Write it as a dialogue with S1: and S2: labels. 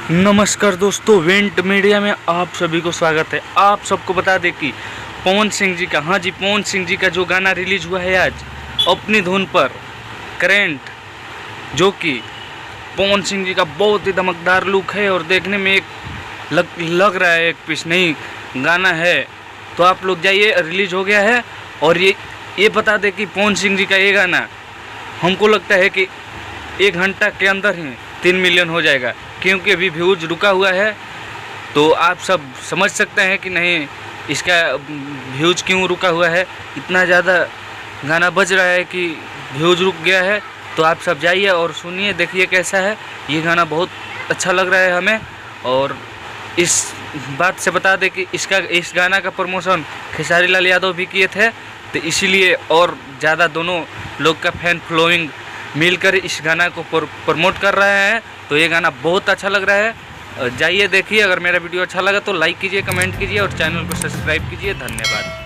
S1: नमस्कार दोस्तों, went media में आप सभी को स्वागत है। आप सबको बता दें कि पवन सिंह जी का पवन सिंह जी का जो गाना रिलीज हुआ है आज अपनी धुन पर करेंट, जो कि पवन सिंह जी का बहुत ही धमकदार लुक है और देखने में एक लग रहा है एक पीस नहीं गाना है। तो आप लोग जाइए, रिलीज हो गया है। और ये बता दें कि पवन सिंह जी का ये गाना हमको लगता है कि 1 घंटा के अंदर ही 3 मिलियन हो जाएगा, क्योंकि अभी व्यूज रुका हुआ है। तो आप सब समझ सकते हैं कि नहीं इसका व्यूज क्यों रुका हुआ है। इतना ज़्यादा गाना बज रहा है कि व्यूज रुक गया है। तो आप सब जाइए और सुनिए, देखिए कैसा है ये गाना। बहुत अच्छा लग रहा है हमें। और इस बात से बता दें कि इस गाना का प्रमोशन खेसारी लाल यादव भी किए थे, तो इसीलिए और ज़्यादा दोनों लोग का फैन फॉलोइंग मिलकर इस गाना को प्रमोट कर रहे हैं। तो ये गाना बहुत अच्छा लग रहा है। जाइए देखिए। अगर मेरा वीडियो अच्छा लगा तो लाइक कीजिए, कमेंट कीजिए और चैनल को सब्सक्राइब कीजिए। धन्यवाद।